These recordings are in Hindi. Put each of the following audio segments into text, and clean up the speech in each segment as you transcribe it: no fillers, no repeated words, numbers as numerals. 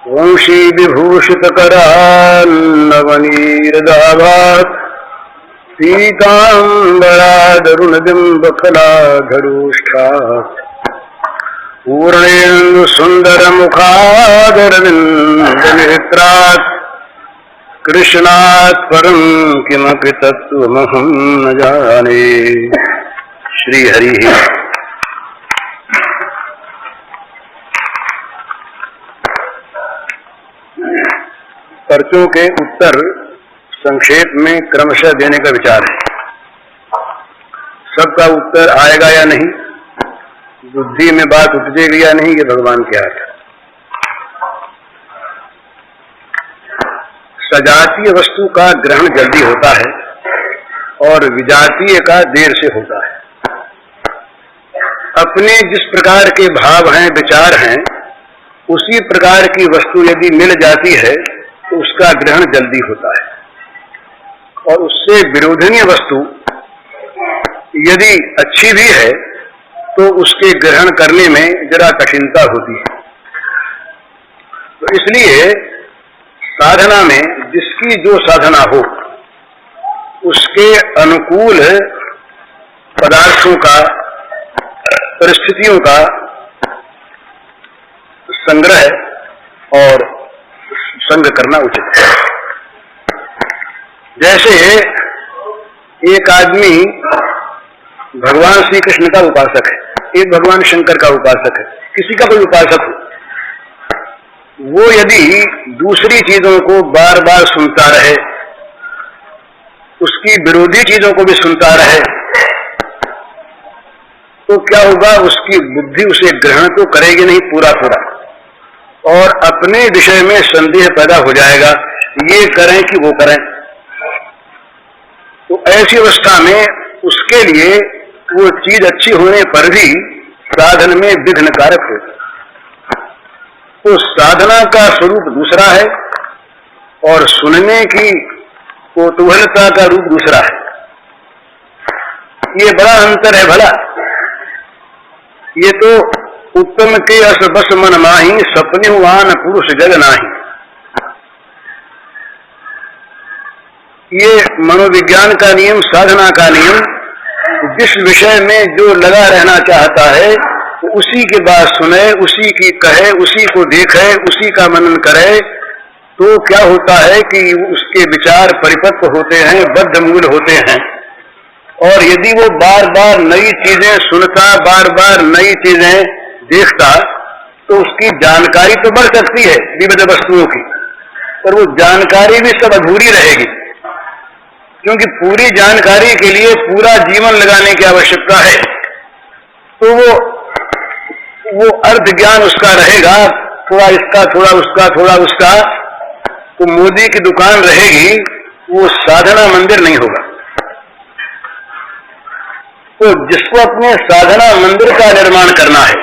वंशी विभूषित करान्नवनीरदाभात् पीताम्बरादरुणबिम्बफलाधरोष्ठात् पूर्णेन्दु सुन्दरमुखादरविन्दनेत्रात् कृष्णात् परं किमपि तत्त्वमहं न जाने। श्री हरि। पर्चों के उत्तर संक्षेप में क्रमशः देने का विचार है। सबका उत्तर आएगा या नहीं, बुद्धि में बात उपजेगी या नहीं, ये भगवान के हाथ है। सजातीय वस्तु का ग्रहण जल्दी होता है और विजातीय का देर से होता है। अपने जिस प्रकार के भाव हैं, विचार हैं, उसी प्रकार की वस्तु यदि मिल जाती है तो उसका ग्रहण जल्दी होता है, और उससे विरोधनीय वस्तु यदि अच्छी भी है तो उसके ग्रहण करने में जरा कठिनता होती है। तो इसलिए साधना में जिसकी जो साधना हो उसके अनुकूल पदार्थों का, परिस्थितियों का संग्रह और संग करना उचित है। जैसे एक आदमी भगवान श्री कृष्ण का उपासक है, एक भगवान शंकर का उपासक है, किसी का कोई उपासक हो, वो यदि दूसरी चीजों को बार बार सुनता रहे, उसकी विरोधी चीजों को भी सुनता रहे, तो क्या होगा, उसकी बुद्धि उसे ग्रहण तो करेगी नहीं पूरा पूरा, और अपने विषय में संदेह पैदा हो जाएगा, ये करें कि वो करें। तो ऐसी अवस्था में उसके लिए वो चीज अच्छी होने पर भी साधन में विघ्न कारक होगा। तो साधना का स्वरूप दूसरा है और सुनने की कौतूहलता का रूप दूसरा है। ये बड़ा अंतर है भला। ये तो उत्तम के अस बस मन माही, सपने वान पुरुष जग नाही। ये मनोविज्ञान का नियम, साधना का नियम, जिस विषय में जो लगा रहना चाहता है तो उसी की बात सुने, उसी की कहे, उसी को देखे, उसी का मनन करे, तो क्या होता है कि उसके विचार परिपक्व होते हैं, बद्धमूल होते हैं। और यदि वो बार बार नई चीजें सुनता, बार बार नई चीजें देखता, तो उसकी जानकारी तो बढ़ सकती है विविध वस्तुओं की, पर वो जानकारी भी सब अधूरी रहेगी, क्योंकि पूरी जानकारी के लिए पूरा जीवन लगाने की आवश्यकता है। तो वो अर्ध ज्ञान उसका रहेगा, थोड़ा इसका, थोड़ा उसका, थोड़ा उसका, तो मोदी की दुकान रहेगी, वो साधना मंदिर नहीं होगा। तो जिसको अपने साधना मंदिर का निर्माण करना है,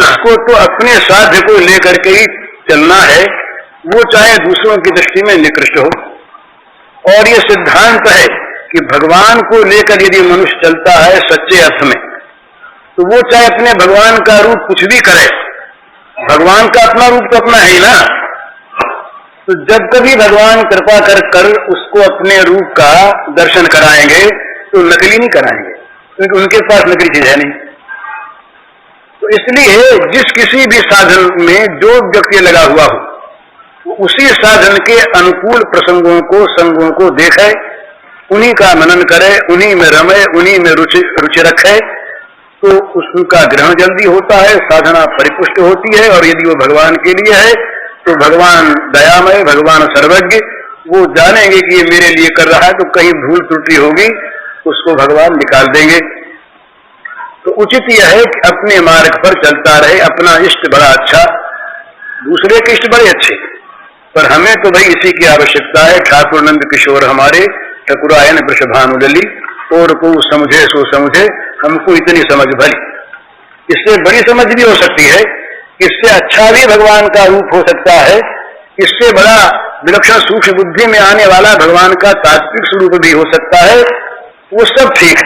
उसको तो अपने साध्य को लेकर के ही चलना है, वो चाहे दूसरों की दृष्टि में निकृष्ट हो। और ये सिद्धांत है कि भगवान को लेकर यदि मनुष्य चलता है सच्चे अर्थ में, तो वो चाहे अपने भगवान का रूप कुछ भी करे, भगवान का अपना रूप तो अपना है ही ना। तो जब कभी भगवान कृपा कर उसको अपने रूप का दर्शन कराएंगे तो नकली नहीं कराएंगे, क्योंकि उनके पास नकली चीज है नहीं। तो इसलिए जिस किसी भी साधन में जो व्यक्ति लगा हुआ हो, उसी साधन के अनुकूल प्रसंगों को, संगों को देखे, उन्हीं का मनन करे, उन्हीं में रमे, उन्हीं में रुचि रखे, तो उसका ग्रहण जल्दी होता है, साधना परिपुष्ट होती है। और यदि वो भगवान के लिए है तो भगवान दयामय, भगवान सर्वज्ञ, वो जानेंगे कि ये मेरे लिए कर रहा है, तो कहीं भूल त्रुटि होगी उसको भगवान निकाल देंगे। तो उचित यह है कि अपने मार्ग पर चलता रहे। अपना इष्ट बड़ा अच्छा, दूसरे के इष्ट बड़े अच्छे, पर हमें तो भाई इसी की आवश्यकता है। ठाकुर नंद किशोर हमारे ठकुरायन वृषभानुदली, और को समझे सो समझे, हमको इतनी समझ भली। इससे बड़ी समझ भी हो सकती है, इससे अच्छा भी भगवान का रूप हो सकता है, इससे बड़ा विलक्षण सूक्ष्म बुद्धि में आने वाला भगवान का तात्विक स्वरूप भी हो सकता है। वो सब ठीक है,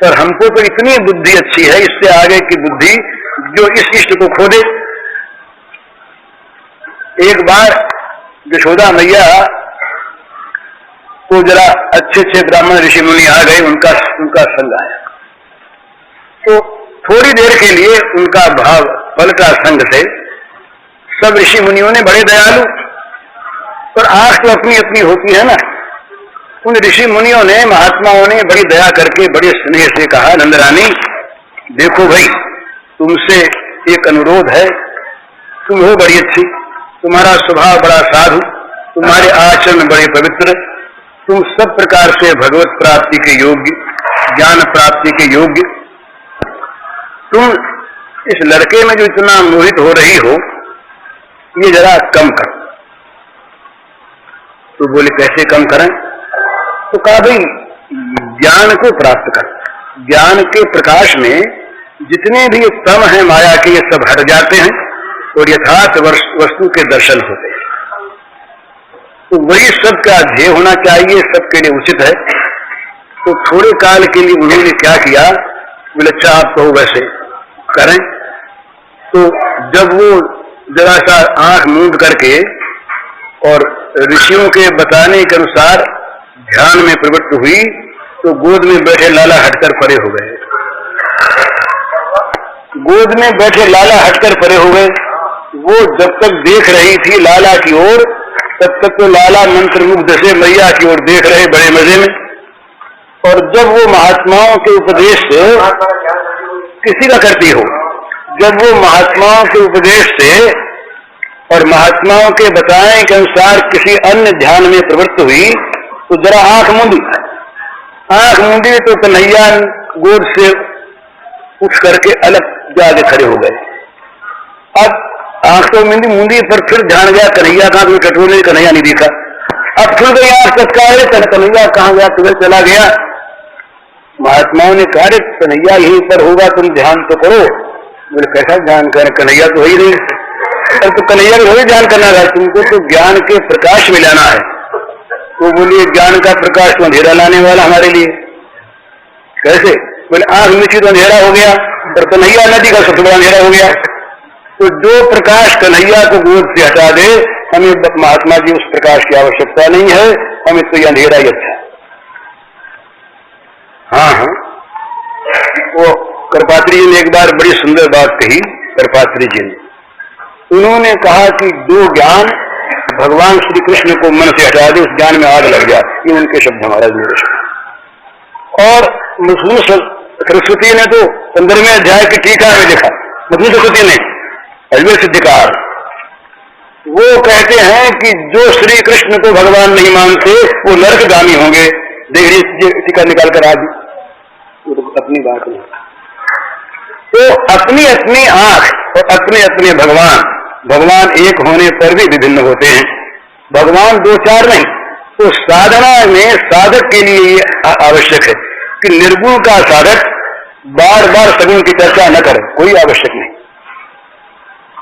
पर हमको तो इतनी बुद्धि अच्छी है, इससे आगे की बुद्धि जो इस इष्ट को खो दे, एक बार यशोदा मैया तो जरा अच्छे अच्छे ब्राह्मण ऋषि मुनि आ गए, उनका संग आया। तो थोड़ी देर के लिए उनका भाव पलटा संग से। सब ऋषि मुनियों ने बड़े दयालु, पर आंख तो अपनी अपनी होती है ना। उन ऋषि मुनियों ने, महात्माओं ने बड़ी दया करके बड़े स्नेह से कहा, नंदरानी देखो भाई, तुमसे एक अनुरोध है। तुम हो बड़ी अच्छी, तुम्हारा स्वभाव बड़ा साधु, तुम्हारे आचरण बड़े पवित्र, तुम सब प्रकार से भगवत प्राप्ति के योग्य, ज्ञान प्राप्ति के योग्य। तुम इस लड़के में जो इतना मोहित हो रही हो, ये जरा कम कर। तो बोले कैसे कम करें? तो कहा भाई ज्ञान को प्राप्त कर। ज्ञान के प्रकाश में जितने भी तम है माया के, ये सब हट जाते हैं और यथार्थ वस्तु के दर्शन होते हैं। तो वही सबका ध्येय होना चाहिए, सबके लिए उचित है। तो थोड़े काल के लिए उन्होंने क्या किया, बोले अच्छा आप कहो वैसे करें। तो जब वो जरा सा आंख मूंद करके और ऋषियों के बताने के अनुसार ध्यान में प्रवृत्त हुई, तो गोद में बैठे लाला हटकर परे हो गए। गोद में बैठे लाला हटकर परे हो गए। वो जब तक देख रही थी लाला की ओर, तब तक तो लाला मंत्र मुग्ध से मैया की ओर देख रहे बड़े मजे में। और जब वो महात्माओं के उपदेश से, किसी का करती हो, जब वो महात्माओं के उपदेश से और महात्माओं के बताने के अनुसार किसी अन्य ध्यान में प्रवृत्त हुई, तो जरा आंख मूंदी तो कन्हैया गोद से उठ करके अलग जाके खड़े हो गए। अब आंख तो मूंदी पर फिर ध्यान गया कन्हैया कहां, तुम्हें टटोले कन्हैया नहीं दिखा। अब खुल गई आंख तत्काल, कन्हैया कहां गया, तुम्हें चला गया। महात्माओं ने कहा रे कन्हैया यहीं पर होगा, तुम ध्यान तो करो। बोले कैसा ध्यान कर, कन्हैया तो हो ही नहीं। और तो कन्हैया को वही ध्यान करना था, तुमको तो ज्ञान के प्रकाश में लाना है। वो बोलिए ज्ञान का प्रकाश तो अंधेरा लाने वाला हमारे लिए। कैसे? बोले आंख मिची तो अंधेरा हो गया, और कन्हैया नदी का सबसे बड़ा अंधेरा हो गया। तो जो प्रकाश कन्हैया को गोद से हटा दे, हमें महात्मा जी उस प्रकाश की आवश्यकता नहीं है, हमें तो ये अंधेरा ही अच्छा है। हाँ, वो कृपात्री जी ने एक बार बड़ी सुंदर बात कही। कृपात्री जी ने, उन्होंने कहा कि जो ज्ञान भगवान श्री कृष्ण को मन से हटा दे, उस ज्ञान में आग लग जाए। ये उनके शब्द, हमारा शब्द। और मधुसूदन सरस्वती ने तो 15वें अध्याय की टीका में लिखा, मधुसूदन सरस्वती ने, अजमेर सिद्धिकार, वो कहते हैं कि जो श्री कृष्ण को भगवान नहीं मानते वो नरकगामी होंगे। देखिए टीका निकाल कर आज अपनी बात नहीं। तो अपनी अपनी आंख और अपने अपने भगवान एक होने पर भी विभिन्न होते हैं। भगवान दो चार नहीं। तो साधना में साधक के लिए ये आवश्यक है कि निर्गुण का साधक बार बार सगुण की चर्चा न करे, कोई आवश्यक नहीं।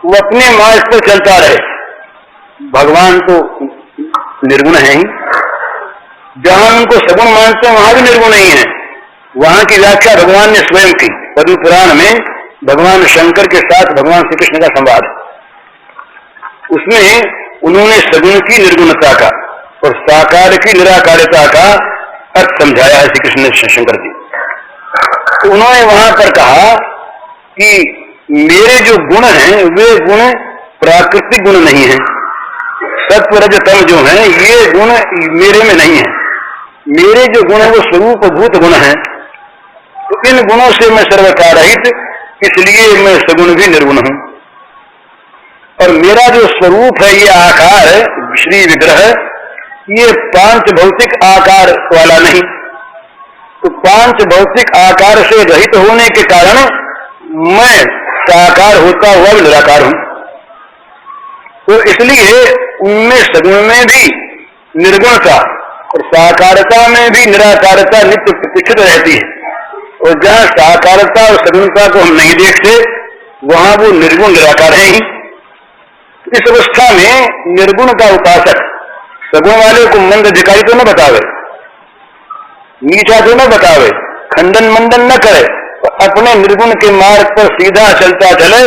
वो अपने मार्ग पर चलता रहे। भगवान तो निर्गुण है ही, जहां उनको सगुण मानते हैं वहां भी निर्गुण नहीं है। वहां की व्याख्या भगवान ने स्वयं की। पद्म पुराण में भगवान शंकर के साथ भगवान श्री कृष्ण का संवाद, उसमें उन्होंने सगुण की निर्गुणता का और साकार की निराकारिता का अर्थ समझाया है श्री कृष्ण शंकर जी। तो उन्होंने वहां पर कहा कि मेरे जो गुण हैं वे गुण प्राकृतिक गुण नहीं है। सत्व रज तम जो है ये गुण मेरे में नहीं है। मेरे जो गुण है वो स्वरूप भूत गुण है। तो इन गुणों से मैं सर्वथा रहित, इसलिए मैं सगुण भी निर्गुण हूं। और मेरा जो स्वरूप है ये आकार है, श्री विग्रह, ये पांच भौतिक आकार वाला नहीं। तो पांच भौतिक आकार से रहित होने के कारण मैं साकार होता हुआ भी निराकार हूं। तो इसलिए उनमें सगुण में भी निर्गुणता और साकारता में भी निराकारता नित्य प्रतिष्ठित रहती है। और जहां साकारता और सगुणता को हम नहीं देखते वहां वो निर्गुण निराकार है ही। इस अवस्था में निर्गुण का उपासक सगुण वाले को मंद अधिकारी तो न बतावे, नीचा तो न बतावे, खंडन मंडन न करे, तो अपने निर्गुण के मार्ग पर सीधा चलता चले,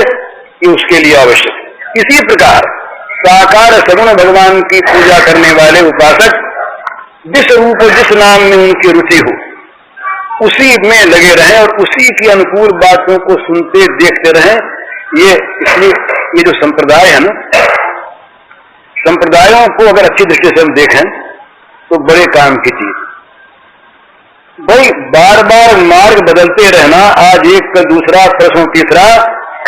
ये उसके लिए आवश्यक है। इसी प्रकार साकार सगुण भगवान की पूजा करने वाले उपासक जिस रूप जिस नाम में उनकी रुचि हो उसी में लगे रहें और उसी की अनुकूल बातों को सुनते देखते रहें। ये इसलिए ये जो संप्रदाय है ना, संप्रदायों को अगर अच्छी दृष्टि से हम देखें तो बड़े काम की चीज। भाई बार बार मार्ग बदलते रहना, आज एक कल दूसरा परसों तीसरा,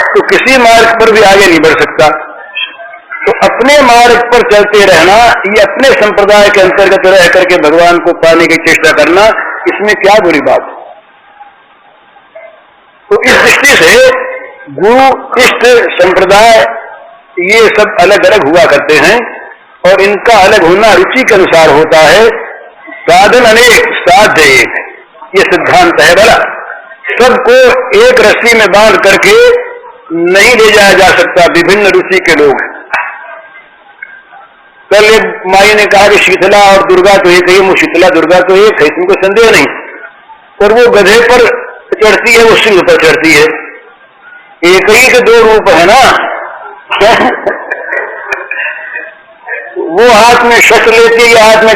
तो किसी मार्ग पर भी आगे नहीं बढ़ सकता। तो अपने मार्ग पर चलते रहना, ये अपने संप्रदाय के अंतर्गत रह करके भगवान को पाने की चेष्टा करना, इसमें क्या बुरी बात है। तो इस दृष्टि से गुरु इष्ट संप्रदाय ये सब अलग अलग हुआ करते हैं और इनका अलग होना रुचि के अनुसार होता है। साधन अनेक साध्य एक, ये सिद्धांत है बड़ा। सबको एक रस्सी में बांध करके नहीं ले जाया जा सकता, विभिन्न रुचि के लोग। कल एक माई ने कहा कि शीतला और दुर्गा तो एक ही, वो शीतला दुर्गा तो एक है, इसमें कोई संदेह नहीं। और वो गधे पर चढ़ती है, वो सिंह पर चढ़ती है, एक ही के दो रूप है ना। वो हाथ में शस्त्र लेती है, हाथ में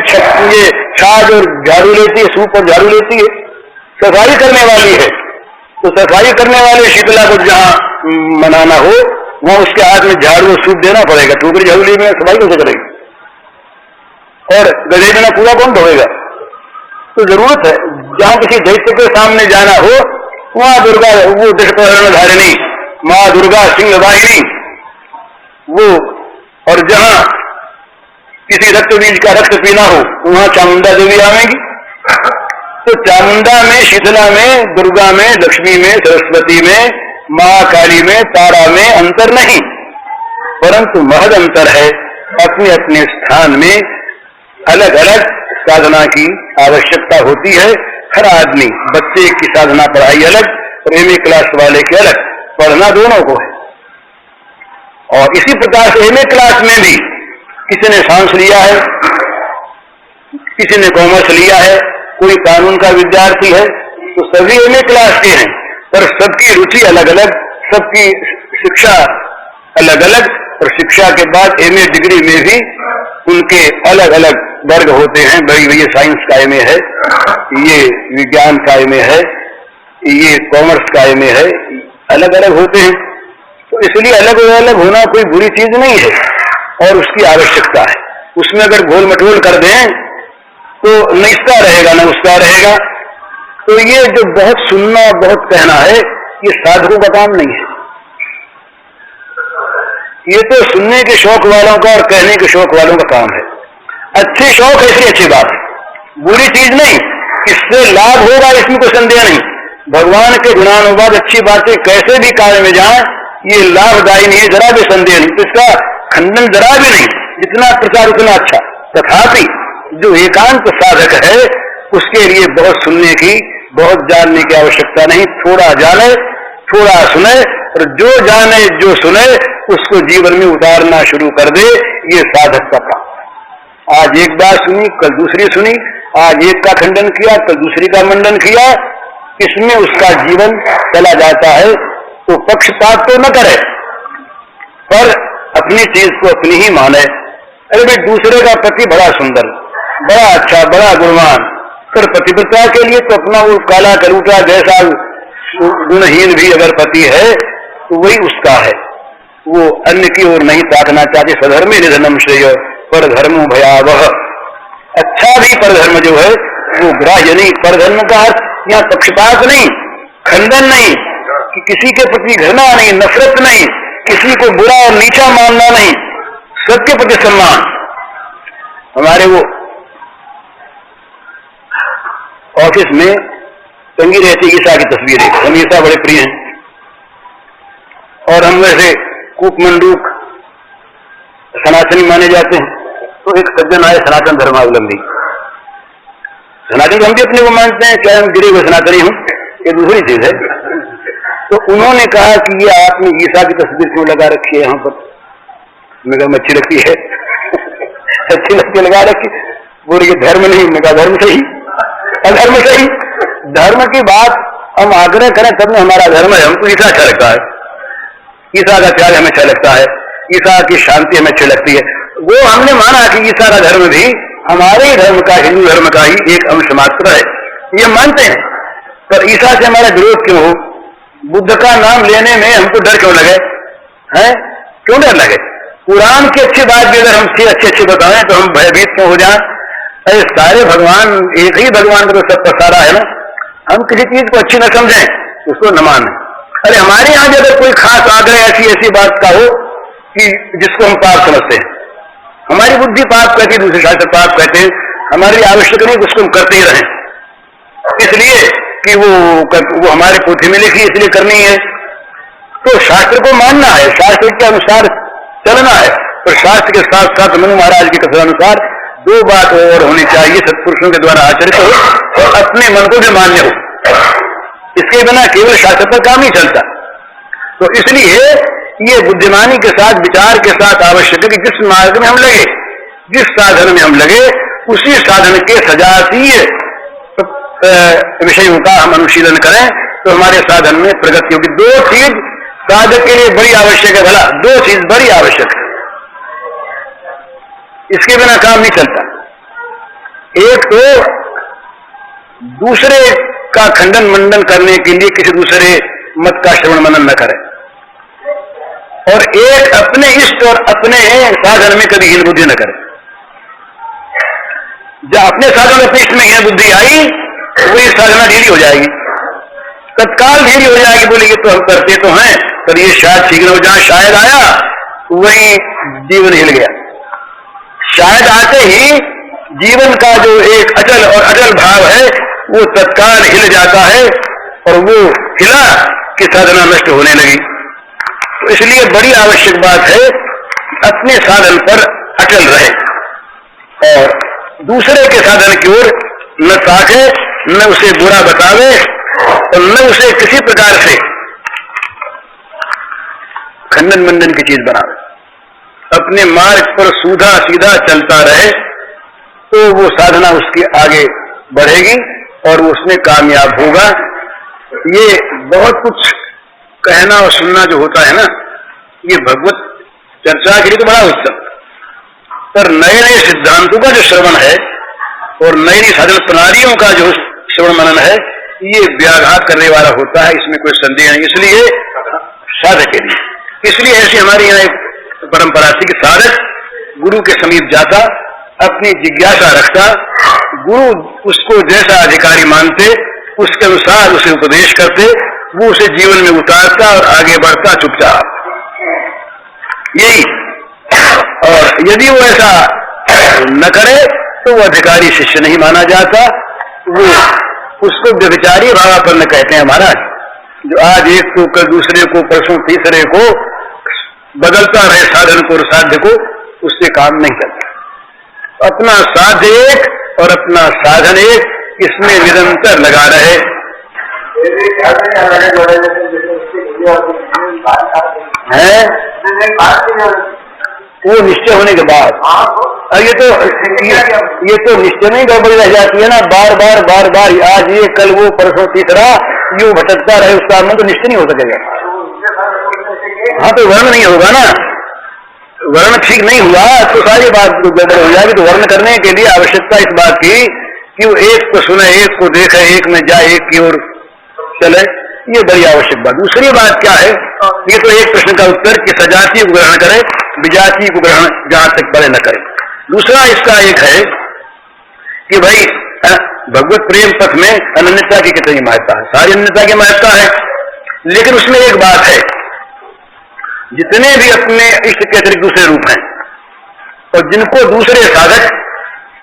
ये छाछ और झाड़ू लेती है, सूप और झाड़ू लेती है, सफाई करने वाली है। तो सफाई करने वाले शीतला को जहां मनाना हो वहां उसके हाथ में झाड़ू और सूप देना पड़ेगा। टोकरी झाड़ू में सफाई कैसे करेगी? और गधे बिना पूरा कौन धोएगा? तो जरूरत है जहां किसी दैत्य के सामने जाना हो वहां दुर्गा, वो दशपहरणधारिणी माँ दुर्गा सिंह वाहिनी वो, और जहां किसी रक्त बीज का रक्त पीना हो वहां चामुंडा देवी आवेगी। तो चामुंडा में, शीतला में, दुर्गा में, लक्ष्मी में, सरस्वती में, माँ काली में, तारा में अंतर नहीं, परंतु महद अंतर है। अपने अपने स्थान में अलग अलग साधना की आवश्यकता होती है। हर आदमी, बच्चे की साधना पढ़ाई अलग और एमए क्लास वाले के अलग, पढ़ना दोनों को है। और इसी प्रकार से एमए क्लास में भी किसी ने साइंस लिया है, किसी ने कॉमर्स लिया है, कोई कानून का विद्यार्थी है, तो सभी एमए क्लास के हैं, पर सबकी रुचि अलग अलग, सबकी शिक्षा अलग अलग, और शिक्षा के बाद एमए डिग्री में भी उनके अलग अलग वर्ग होते हैं। भाई ये साइंस का एमए है, ये विज्ञान का एमए है, ये कॉमर्स का एमए है, अलग अलग होते हैं। तो इसलिए अलग अलग होना कोई बुरी चीज नहीं है और उसकी आवश्यकता है। उसमें अगर घोल मटोल कर दें तो न इसका रहेगा न उसका रहेगा। तो ये जो बहुत सुनना बहुत कहना है, ये साधकों का काम नहीं है। ये तो सुनने के शौक वालों का और कहने के शौक वालों का काम है। अच्छे शौक ऐसी अच्छी बात है, बुरी चीज नहीं, इससे लाभ होगा इसमें कोई संदेह नहीं। भगवान के गुणानुवाद अच्छी बातें कैसे भी कार्य में जाए ये लाभदायी नहीं है, जरा भी संदेह नहीं, तो इसका खंडन जरा भी नहीं, जितना प्रचार उतना अच्छा। तथापि जो एकांत साधक है उसके लिए बहुत सुनने की, बहुत जानने की आवश्यकता नहीं। थोड़ा जाने, थोड़ा सुने, और जो जाने जो सुने उसको जीवन में उतारना शुरू कर दे, ये साधक का काम। आज एक बात सुनी, कल दूसरी सुनी, आज एक का खंडन किया, कल दूसरी का मंडन किया, इसमें उसका जीवन चला जाता है। तो पक्षपात तो न करे, पर अपनी चीज को अपनी ही माने। अरे भाई दूसरे का पति बड़ा सुंदर, बड़ा अच्छा, बड़ा गुणवान, पर पतिव्रता के लिए तो अपना वो काला कलूटा जैसा गुणहीन भी अगर पति है तो वही उसका है। वो अन्य की ओर नहीं ताकना चाहते। सधर्मे निधनम श्रेय पर धर्म भयावह। अच्छा भी परधर्म जो है वो ग्राह्य नहीं। परधर्म का अर्थ यहाँ पक्षपात नहीं, खंडन नहीं, कि किसी के प्रति घृणा नहीं, नफरत नहीं, किसी को बुरा और नीचा मानना नहीं, सबके प्रति सम्मान। हमारे वो ऑफिस में टंगी रहती ईसा की तस्वीरें, हम ईसा बड़े प्रिय हैं, और हम वैसे कूप मंडूक सनातनी माने जाते हैं। तो एक सज्जन आए सनातन धर्मावलंबी, सनातनी हम भी अपने को मानते हैं, क्या हम गिरे हुए सनातनी हूं, ये दूसरी चीज है। तो उन्होंने कहा कि ये आपने ईसा की तस्वीर क्यों लगा रखी है यहाँ पर? मैं कहा अच्छी लगती है। अच्छी लगती लगा रखी, बोले ये धर्म नहीं। मैं कहा धर्म सही, अधर्म सही। धर्म की बात हम आग्रह करें तब में हमारा धर्म है। हमको ईसा अच्छा लगता है, ईसा का त्याग हमें अच्छा लगता है, ईसा की शांति हमें अच्छी लगती है। वो हमने माना कि ईसा का धर्म भी हमारे ही धर्म का, हिंदू धर्म का ही एक अंश मात्र है, ये मानते हैं। पर ईसा से हमारा विरोध क्यों हो? बुद्ध का नाम लेने में हमको डर क्यों लगे? हैं? क्यों डर लगे? कुरान की अच्छी बात भी अगर हम अच्छी बताएं तो हम भयभीत क्यों हो जाएं? अरे सारे भगवान, एक ही भगवान का तो सब पसारा है ना। हम किसी चीज को अच्छी न समझें, उसको न माने। अरे हमारे यहाँ अगर कोई खास आग्रह ऐसी बात का हो कि जिसको हम पाप समझते हैं, हमारी बुद्धि पाप कहती है, दूसरे शास्त्र पाप कहते हैं, हमारे लिए आवश्यक नहीं उसको हम करते ही रहें, इसलिए कि वो हमारे पोथी में लिखी इसलिए करनी है। तो शास्त्र को मानना है, शास्त्र के अनुसार चलना है। तो शास्त्र के साथ साथ मनु महाराज के कथनानुसार दो बात और होनी चाहिए, सत्पुरुषों के द्वारा आचरित हो और अपने मन को भी मान्य हो। इसके बिना केवल शास्त्र पर काम नहीं चलता। तो इसलिए ये बुद्धिमानी के साथ, विचार के साथ आवश्यक है कि जिस मार्ग में हम लगे, जिस साधन में हम लगे, उसी साधन के सजातीय विषयों का हम अनुशीलन करें तो हमारे साधन में प्रगति होगी। दो चीज साधक के लिए बड़ी आवश्यक है, भला दो चीज बड़ी आवश्यक है, इसके बिना काम नहीं चलता। एक तो दूसरे का खंडन मंडन करने के लिए किसी दूसरे मत का श्रवण मनन न करें, और एक अपने इष्ट और अपने साधन में कभी हीन बुद्धि न करें। जब अपने साधन अपने इष्ट में हीन बुद्धि आई तो ये साधना ढीली हो जाएगी, तत्काल ढीली हो जाएगी। बोले ये तो हम करते तो हैं पर ये शायद ठीक न हो जाए, शायद आया वही जीवन हिल गया। शायद आते ही जीवन का जो एक अचल और अचल भाव है वो तत्काल हिल जाता है और वो हिला कि साधना नष्ट होने लगी। तो इसलिए बड़ी आवश्यक बात है अपने साधन पर अटल रहे और दूसरे के साधन की ओर न ताके, न उसे बुरा बतावे और न उसे किसी प्रकार से खंडन मंडन की चीज बनावे। अपने मार्ग पर सीधा सीधा चलता रहे तो वो साधना उसकी आगे बढ़ेगी और वो उसमें कामयाब होगा। ये बहुत कुछ कहना और सुनना जो होता है ना, ये भगवत चर्चा के लिए तो बड़ा उत्तम, पर नए नए सिद्धांतों का जो श्रवण है और नई नई साधन प्रणालियों का जो श्रवण मनन है, ये व्याघात करने वाला होता है, इसमें कोई संदेह नहीं। इसलिए साधक के लिए, इसलिए ऐसी हमारी यहाँ एक परंपरा थी कि साधक गुरु के समीप जाता, अपनी जिज्ञासा रखता, गुरु उसको जैसा अधिकारी मानते उसके अनुसार उसे उपदेश करते, वो उसे जीवन में उतारता और आगे बढ़ता चुपचाप, यही। और यदि वो ऐसा न करे तो वो अधिकारी शिष्य नहीं माना जाता, वो उसको व्यभिचारी भावापन्न कहते हैं महाराज। जो आज एक को कल दूसरे को परसों तीसरे को बदलता रहे साधन को और साध्य को, उससे काम नहीं चलता। अपना साध्य एक और अपना साधन एक, इसमें निरंतर लगा रहे। है वो निश्चय होने के बाद ये तो निश्चय में गड़बड़ी रह जाती है ना, बार बार आज ये कल वो परसों तीसरा यूं भटकता रहे, उसका मन तो निश्चय नहीं हो सकेगा। हाँ तो वर्ण नहीं होगा ना, वर्ण ठीक नहीं हुआ तो सारी बात गड़बड़ हो जाएगी। तो वर्ण करने के लिए आवश्यकता इस बात की कि वो एक को सुने, एक को देखे, एक में जाए, एक की ओर चले, ये बड़ी आवश्यक बात। दूसरी बात क्या है, ये तो एक प्रश्न का उत्तर कि सजातीय को ग्रहण करे, विजातीय को ग्रहण जहां तक पड़े न करे। दूसरा इसका एक है कि भाई भगवत प्रेम पथ में अनन्यता की कितनी महत्ता है, सारी अनन्यता की महत्ता है, लेकिन उसमें एक बात है, जितने भी अपने इष्ट के अतिरिक्त दूसरे रूप हैं और जिनको दूसरे साधक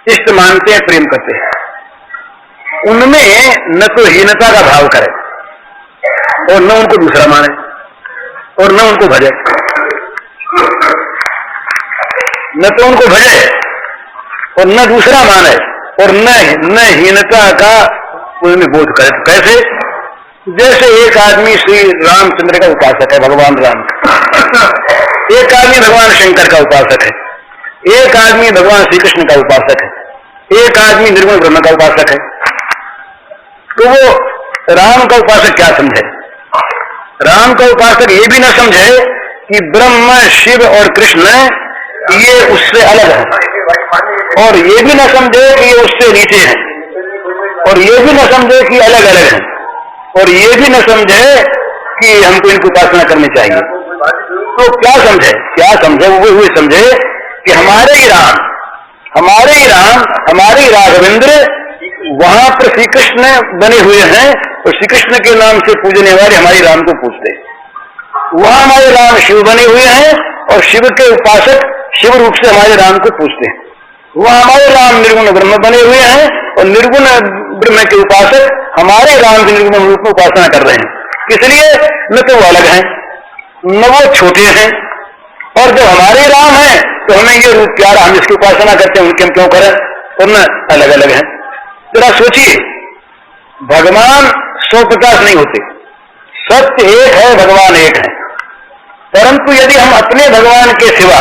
इष्ट मानते हैं, प्रेम करते हैं, उनमें न तो हीनता का भाव करे और न उनको दूसरा माने और न उनको भजे, न तो उनको भजे और न दूसरा माने और न हीनता का उनमें बोध करे। तो कैसे? जैसे एक आदमी श्री रामचंद्र का उपासक है, भगवान राम, एक आदमी भगवान शंकर का उपासक है, एक आदमी भगवान श्री कृष्ण का उपासक है, एक आदमी निर्गुण ब्रह्म का उपासक है। तो वो राम का उपासक क्या समझे? राम का उपासक ये भी न समझे कि ब्रह्म, शिव और कृष्ण ये उससे अलग हैं, और ये भी न समझे कि ये उससे नीचे हैं, और ये भी न समझे कि अलग अलग हैं, और ये भी न समझे कि हमको इनकी उपासना करनी चाहिए। तो क्या समझे वो समझे कि हमारे ही राघवेंद्र वहां पर श्री कृष्ण बने हुए हैं, और श्री कृष्ण के नाम से पूजने वाले हमारे राम को पूजते हैं। वहां हमारे राम शिव बने हुए हैं, और शिव के उपासक शिव रूप से हमारे राम को पूजते हैं। वहां हमारे राम निर्गुण ब्रह्म बने हुए हैं, और निर्गुण ब्रह्म के उपासक हमारे राम के निर्गुण रूप में उपासना कर रहे हैं। इसलिए न तो वो अलग हैं, न वो छोटे हैं, और जब हमारे राम हैं तो हमें ये रूप प्यारा, हम इसकी उपासना करते हैं, उनके हम क्यों करें, और न अलग अलग हैं। जरा सोचिए, भगवान 150 नहीं होते, सत्य एक है, भगवान एक है, परंतु यदि हम अपने भगवान के सिवा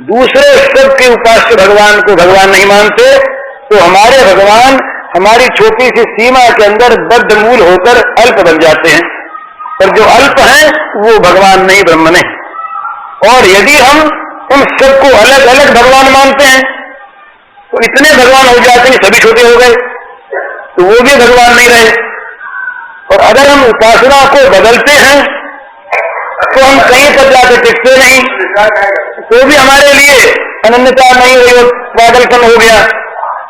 दूसरे सबके उपास्य भगवान को भगवान नहीं मानते, तो हमारे भगवान हमारी छोटी सी सीमा के अंदर बद्ध मूल होकर अल्प बन जाते हैं, और जो अल्प हैं वो भगवान नहीं, ब्रह्म नहीं। और यदि हम उन सबको अलग अलग भगवान मानते हैं तो इतने भगवान हो जाते हैं, सभी छोटे हो गए, तो वो भी भगवान नहीं रहे। और अगर हम उपासना को बदलते हैं तो हम कहीं पर जाकर टिकते नहीं, तो भी हमारे लिए अनन्यता नहीं रही, पागलपन हो गया।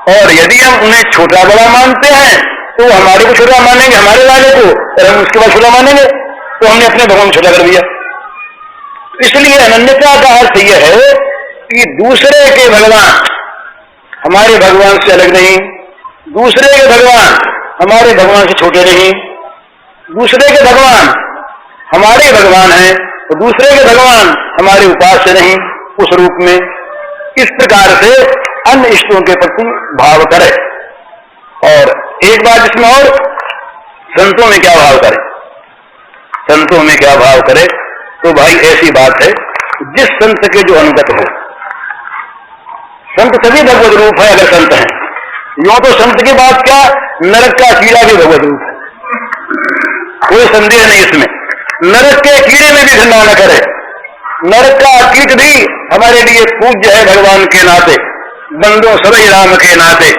और यदि हम उन्हें छोटा बड़ा मानते हैं तो वो हमारे को छोटा मानेंगे, हमारे वाले को, और हम उसके बाद छोटा मानेंगे, तो हमने अपने भगवान छोटा कर दिया। इसलिए अनन्यता का अर्थ यह है कि दूसरे के भगवान हमारे भगवान से अलग नहीं, दूसरे के भगवान हमारे भगवान से छोटे नहीं, दूसरे के भगवान हमारे भगवान हैं, तो दूसरे के भगवान हमारे उपास्य नहीं उस रूप में। इस प्रकार से अन्य इष्टों के प्रति भाव करे। और एक बात इसमें और, संतों में क्या भाव करे, संतों में क्या भाव करे, तो भाई ऐसी बात है, जिस संत के जो अनुगत हो, संत सभी भगवत रूप है। अगर संत हैं, यूं तो संत की बात क्या, नरक का कीड़ा भी भगवत रूप है, कोई संदेह नहीं इसमें। नरक के कीड़े में भी घृणा न करे, नरक का कीट भी हमारे लिए पूज्य है भगवान के नाते, बंदो सभी राम के नाते।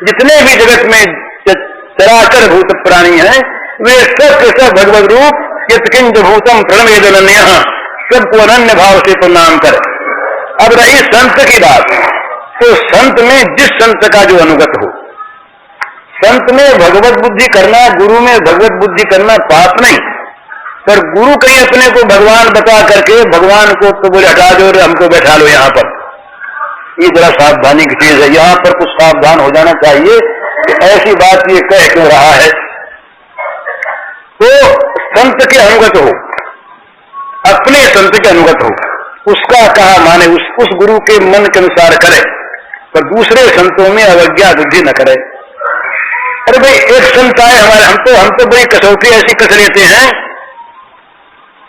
जितने भी जगत में चराचर भूत प्राणी हैं, वे सब के सब भगवत रूप यत्किंच भूतम प्रणवेदन्य, सबको अनन्य भाव से प्रणाम करे। अब रही संत की बात, तो संत में जिस संत का जो अनुगत हो, संत में भगवत बुद्धि करना, गुरु में भगवत बुद्धि करना पाप नहीं, पर गुरु कहीं अपने को भगवान बता करके भगवान को तो बोले हटा दो और हमको बैठा लो यहाँ पर, ये जरा सावधानी की चीज है। यहाँ पर कुछ सावधान हो जाना चाहिए कि ऐसी बात ये कह क्यों रहा है। तो संत के अनुगत हो, अपने संत के अनुगत हो, उसका कहा माने, उस गुरु के मन के अनुसार करे, पर दूसरे संतों में अवज्ञा बुद्धि न करे। अरे भाई, एक संत आए हमारे, हम तो बड़ी कसौटी ऐसी कस लेते हैं।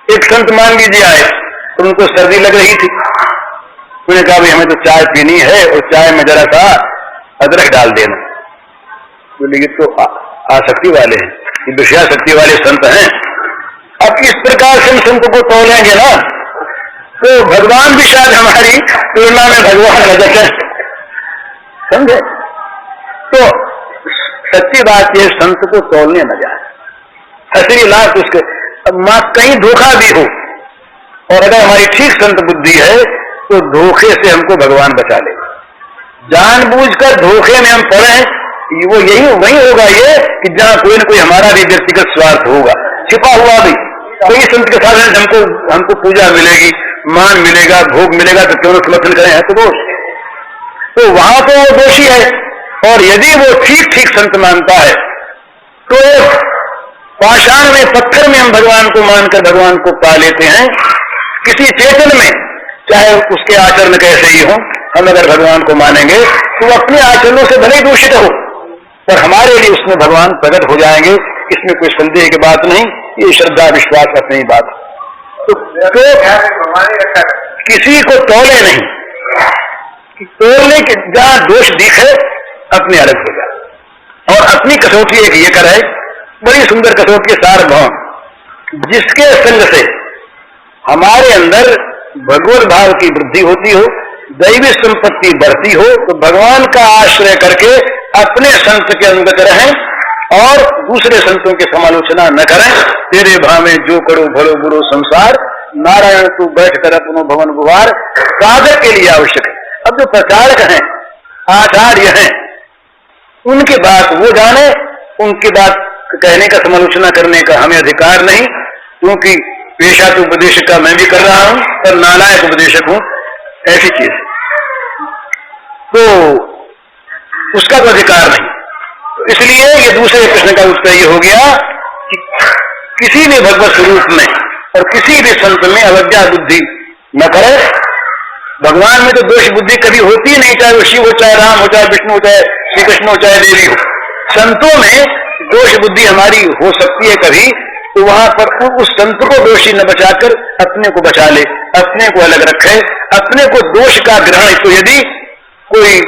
एक संत मान लीजिए आए, तो उनको सर्दी लग रही थी, उन्होंने कहा भाई हमें तो चाय पीनी है, और चाय में जरा सा अदरक डाल देना। बोले ये तो आसक्ति वाले हैं, ये विषयाशक्ति वाले संत हैं। अब इस प्रकार से हम संत को तोलेंगे ना, तो भगवान भी शायद हमारी तुलना में भगवान न जचे, समझे। तो सच्ची बात ये, संत को तोलने न जाए, असली लाभ उसके मां कहीं धोखा भी हो, और अगर हमारी ठीक संत बुद्धि है तो धोखे से हमको भगवान बचा ले। जानबूझकर धोखे में हम पड़े, वो यही वही होगा ये कि जहां कोई न कोई हमारा भी व्यक्तिगत स्वार्थ होगा छिपा हुआ भी। कोई संत के साथ हमको पूजा मिलेगी, मान मिलेगा, भोग मिलेगा, तो क्यों समर्थन करें, है तो दोष। तो वहां तो वो दोषी है। और यदि वो ठीक ठीक संत मानता है, तो पाषाण में, पत्थर में हम भगवान को मानकर भगवान को पा लेते हैं। किसी चेतन में, चाहे उसके आचरण कैसे ही हो, हम अगर भगवान को मानेंगे तो वो अपने आचरणों से भले दूषित हो, पर हमारे लिए उसमें भगवान प्रकट हो जाएंगे, इसमें कोई संदेह की बात नहीं। ये श्रद्धा विश्वास अपनी बात। तो किसी को तोले नहीं, तोलने के जहां दोष दिखे अपने अलग हो जाए, और अपनी कसौटी एक ये करे, बड़ी सुंदर कसौटी सार्वभौम, जिसके संग से हमारे अंदर भगवत भाव की वृद्धि होती हो, दैवी संपत्ति बढ़ती हो, तो भगवान का आश्रय करके अपने संत के अनुगत रहें और दूसरे संतों की समालोचना न करें। तेरे भावे जो करो भलो बुरो संसार, नारायण तू बैठ कर अपनो भवन गुहार, साधक के लिए आवश्यक है। अब जो प्रचारक हैं, आचार्य हैं, उनकी बात वो जाने, उनकी बात कहने का समालोचना करने का हमें अधिकार नहीं, क्योंकि पेशा तो उपदेशक का मैं भी कर रहा हूं पर नालायक उपदेशक हूं, ऐसी चीज है, तो उसका तो अधिकार नहीं। तो इसलिए ये दूसरे प्रश्न का उत्तर ये हो गया कि किसी भी भगवत स्वरूप में और किसी भी संत में अवज्ञा बुद्धि न करे। भगवान में तो दोष बुद्धि कभी होती नहीं, चाहे वो शिव हो, चाहे राम हो, चाहे विष्णु हो, चाहे श्री कृष्ण हो, चाहे देवी हो। संतों में दोष बुद्धि हमारी हो सकती है कभी, तो वहां पर उस संत को दोषी न बचाकर अपने को बचा ले, अपने को अलग रखे, अपने को दोष का ग्रहण तो यदि कोई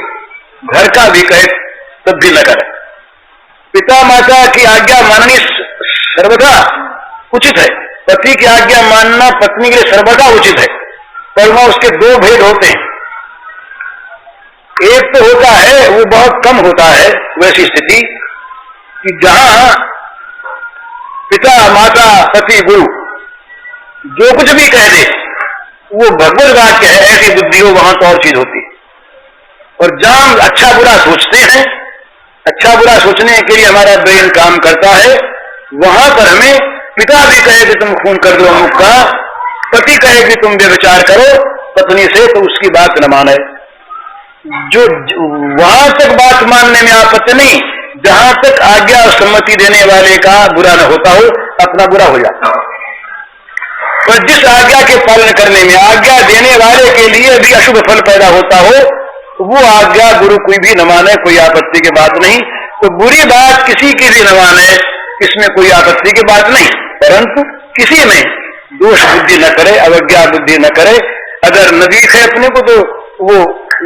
घर का भी कहे तब भी न करे। पिता माता की आज्ञा माननी सर्वदा उचित है, पति की आज्ञा मानना पत्नी के लिए सर्वदा उचित है, पर वहां उसके दो भेद होते हैं। एक तो होता है, वो बहुत कम होता है वैसी स्थिति कि जहां पिता माता पति गुरु जो कुछ भी कह दे वो भगवत वाक्य है, ऐसी बुद्धि हो, वहां तो और चीज होती है। और जहां हम अच्छा बुरा सोचते हैं, अच्छा बुरा सोचने के लिए हमारा ब्रेन काम करता है, वहां पर हमें पिता भी कहे कि तुम खून कर दो अमुक का, पति कहे कि तुम व्यभिचार करो पत्नी से, तो उसकी बात न माने। जो वहां तक बात मानने में आपत्ति नहीं, जहां तक आज्ञा और सम्मति देने वाले का बुरा न होता हो, अपना बुरा हो जाता हो। पर जिस आज्ञा के पालन करने में आज्ञा देने वाले के लिए भी अशुभ फल पैदा होता हो, वो आज्ञा गुरु कोई भी न माने, कोई आपत्ति की बात नहीं। तो बुरी बात किसी की भी न माने, इसमें कोई आपत्ति की बात नहीं, परंतु किसी में दोष बुद्धि न करे, अवज्ञा बुद्धि न करे। अगर न दिखे अपने को तो वो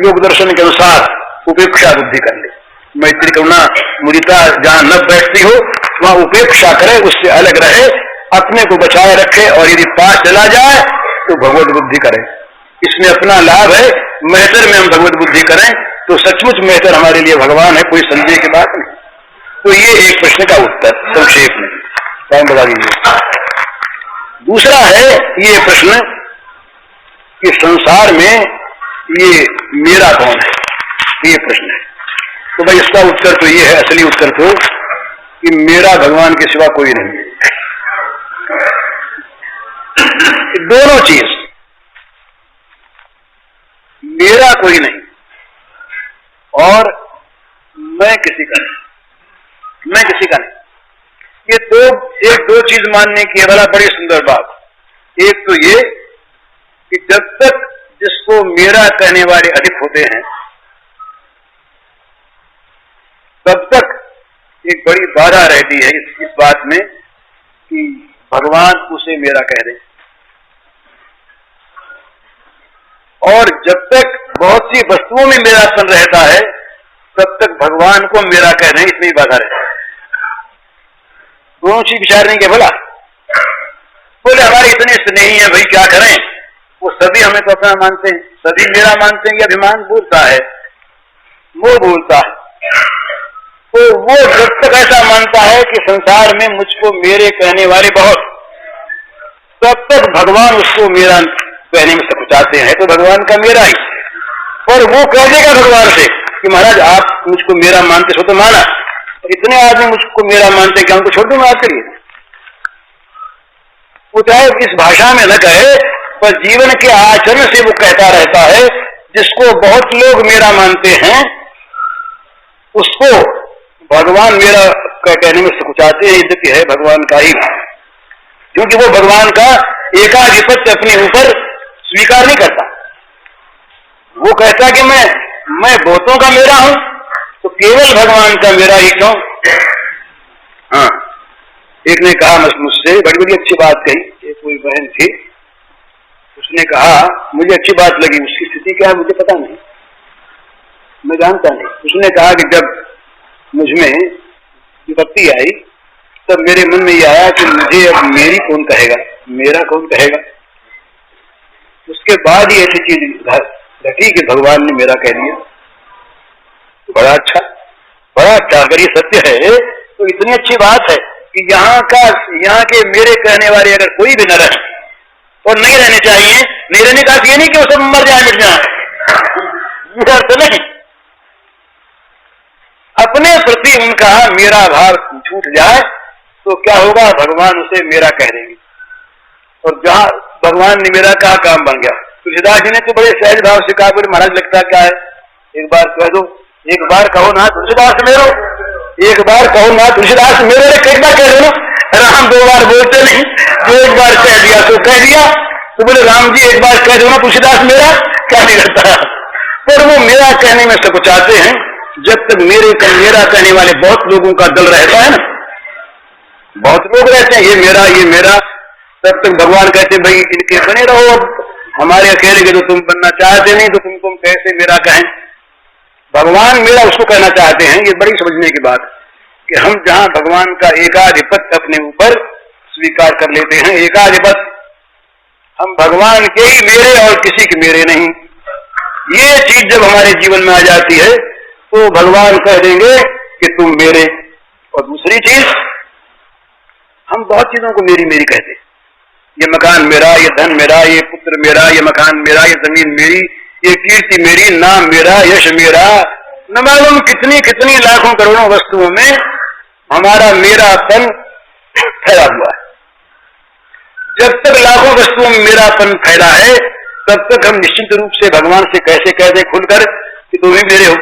योग दर्शन के अनुसार उपेक्षा बुद्धि कर ले। मैत्री करुणा मुदिता जहां न बैठती हो वहां उपेक्षा करे, उससे अलग रहे, अपने को बचाए रखे, और यदि पास चला जाए तो भगवत बुद्धि करे। इसमें अपना लाभ है। मेहतर में हम भगवत बुद्धि करें तो सचमुच मेहतर हमारे लिए भगवान है, कोई संदेह की बात नहीं। तो ये एक प्रश्न का उत्तर संक्षेप में टाइम बता दीजिए। दूसरा है ये प्रश्न कि संसार में ये मेरा कौन है, ये प्रश्न है। तो भाई इसका उत्तर तो ये है, असली उत्तर तो कि मेरा भगवान के सिवा कोई नहीं है। दोनों चीज, मेरा कोई नहीं और मैं किसी का नहीं, मैं किसी का नहीं। ये दो चीज मानने की बड़ा बड़ी सुंदर बात। एक तो ये कि जब तक जिसको मेरा कहने वाले अधिक होते हैं, तब तक एक बड़ी बाधा रहती है इस बात में कि भगवान उसे मेरा कह दे। और जब तक बहुत सी वस्तुओं में मेरापन रहता है, तब तक भगवान को मेरा कहने इसमें बाधा रहती है। दोनों चीज विचारने के भला बोले हमारे इतने स्नेही है भाई, क्या करें। वो सभी हमें तो अपना मानते हैं, सभी मेरा मानते हैं। अभिमान बोलता है, मोह बोलता है। तो वो जब तक ऐसा मानता है कि संसार में मुझको मेरे कहने वाले बहुत, तब तक भगवान उसको मेरा कहने में सकुचाते हैं। तो भगवान का मेरा ही, और वो कह देगा भगवान से कि महाराज आप मुझको मेरा मानते हो तो माना, तो इतने आदमी मुझको मेरा मानते कि हमको छोड़ दूंगा आपके लिए। वो चाहे इस भाषा में न कहे, पर जीवन के आचरण से वो कहता रहता है। जिसको बहुत लोग मेरा मानते हैं उसको भगवान मेरा कहने में सकुचाते हैं। यद्यपि है भगवान का ही, क्योंकि वो भगवान का एकाधिपत्य अपने ऊपर स्वीकार नहीं करता। वो कहता कि मैं बहुतों का मेरा हूं, तो केवल भगवान का मेरा ही क्यों। हाँ, एक ने कहा मुझसे, बड़ी बड़ी अच्छी बात कही। एक कोई बहन थी, उसने कहा मुझे अच्छी बात लगी, उसकी स्थिति क्या है मुझे पता नहीं, मैं जानता नहीं। उसने कहा कि जब मुझमें विपत्ति आई तब मेरे मन में यह आया कि मुझे अब मेरी कौन कहेगा, मेरा कौन कहेगा। उसके बाद ही ऐसी चीज घटी कि भगवान ने मेरा कह दिया। बड़ा अच्छा, बड़ा अच्छा। अगर ये सत्य है तो इतनी अच्छी बात है कि यहाँ के मेरे कहने वाले अगर कोई भी न रहे और नहीं रहने चाहिए, नहीं रहने का ये नहीं कि वो सब मर जाए मिट जाए, ये अर्थ नहीं। अपने प्रति उनका मेरा भाव छूट जाए तो क्या होगा, भगवान उसे मेरा कह देंगे। और जहां भगवान ने मेरा कहा, काम बन गया। तुलसीदास जी ने तो बड़े सहज भाव से कहा, बोले महाराज लगता क्या है, एक बार कह दो, एक बार कहो ना तुलसीदास मेरो, एक बार कहो ना तुलसीदास मेरो, एक बार कह दो ना। राम दो बार बोलते नहीं, जो एक बार कह दिया तो कह दिया। तो बोले राम जी एक बार कह दो ना तुलसीदास मेरा, क्या नहीं करता। पर वो मेरा कहने में सकुचाते हैं। जब तक मेरा कहने वाले बहुत लोगों का दल रहता है ना, बहुत लोग रहते हैं, ये मेरा, तब तक भगवान कहते भाई इनके बने रहो, अब हमारे अकेले के तो तुम बनना चाहते नहीं, तो तुम कैसे मेरा कहें। भगवान मेरा उसको कहना चाहते हैं। ये बड़ी समझने की बात कि हम जहां भगवान का एकाधिपत्य अपने ऊपर स्वीकार कर लेते हैं, एकाधिपत्य, हम भगवान के ही मेरे और किसी के मेरे नहीं, ये चीज जब हमारे जीवन में आ जाती है तो भगवान कह देंगे कि तुम मेरे। और दूसरी चीज, हम बहुत चीजों को मेरी मेरी कहते हैं, ये मकान मेरा, ये धन मेरा, ये पुत्र मेरा, ये मकान मेरा, ये जमीन मेरी, ये कीर्ति मेरी, नाम मेरा, यश मेरा, न मालूम कितनी कितनी लाखों करोड़ों वस्तुओं में हमारा मेरापन फैला हुआ है। जब तक लाखों वस्तुओं में मेरापन फैला है तब तक हम निश्चित रूप से भगवान से कैसे कहते खुलकर कि तुम ही मेरे हो।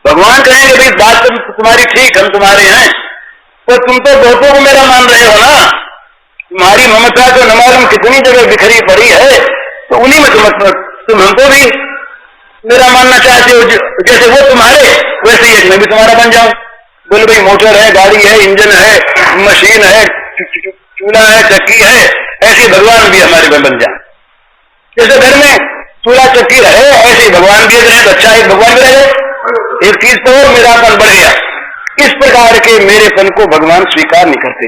भगवान कहेंगे भाई बात तो तुम्हारी ठीक, हम तुम्हारे हैं, तो तुम तो बहुतों को मेरा मान रहे हो ना, तुम्हारी ममता तो न मालूम कितनी जगह बिखरी पड़ी है, तो उन्हीं में तुम हमको भी मेरा मानना चाहते हो। जैसे वो तुम्हारे वैसे ही मैं भी तुम्हारा बन जाऊं। बोले भाई मोटर है, गाड़ी है, इंजन है, मशीन है, चूल्हा है, चक्की है, ऐसे भगवान भी हमारे में बन जाए। जैसे घर में चूल्हा चक्की रहे ऐसे ही भगवान भी रहे, बच्चा एक भगवान भी रहे, एक चीज तो मेरापन बढ़ गया। इस प्रकार के मेरेपन को भगवान स्वीकार नहीं करते।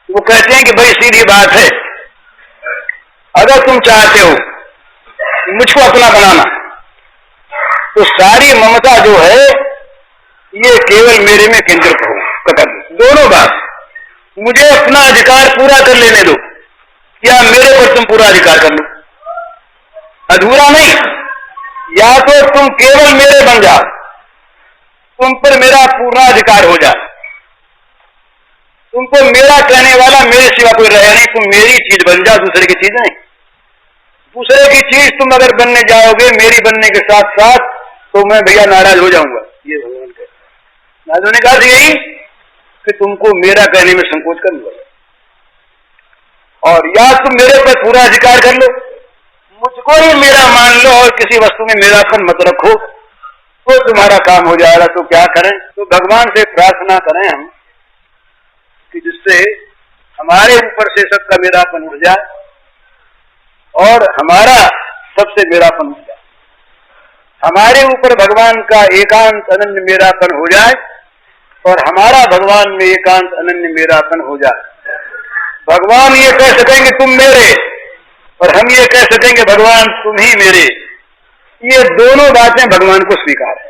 वो कहते हैं कि भाई सीधी बात है, अगर तुम चाहते हो मुझको अपना बनाना तो सारी ममता जो है ये केवल मेरे में केंद्रित हो कर दो। दोनों बात, मुझे अपना अधिकार पूरा कर लेने दो या मेरे पर तुम पूरा अधिकार कर लो, अधूरा नहीं। या तो तुम केवल मेरे बन जाओ, तुम पर मेरा पूरा अधिकार हो जाए, तुमको मेरा कहने वाला मेरे सिवा कोई रहे नहीं, तुम मेरी चीज बन जाओ, दूसरे की चीज नहीं। दूसरे की चीज तुम अगर बनने जाओगे मेरी बनने के साथ साथ, तो मैं भैया नाराज हो जाऊंगा। ये भगवान कहते हैं। नाराज होने का यही कि तुमको मेरा कहने में संकोच कर लो, और या तुम मेरे पर पूरा अधिकार कर लो, मुझको ही मेरा मान लो और किसी वस्तु में मेरापन मत रखो, तो तुम्हारा काम हो जाएगा। तो क्या करें, तो भगवान से प्रार्थना करें हम कि जिससे हमारे ऊपर से सबका मेरापन उठ जाए और हमारा सबसे मेरापन उठ जाए, हमारे ऊपर भगवान का एकांत अनन्य मेरापन हो जाए और हमारा भगवान में एकांत अनन्य मेरापन हो जाए। भगवान ये कह सकेंगे तुम मेरे, और हम ये कह सकेंगे भगवान तुम ही मेरे। ये दोनों बातें भगवान को स्वीकार है।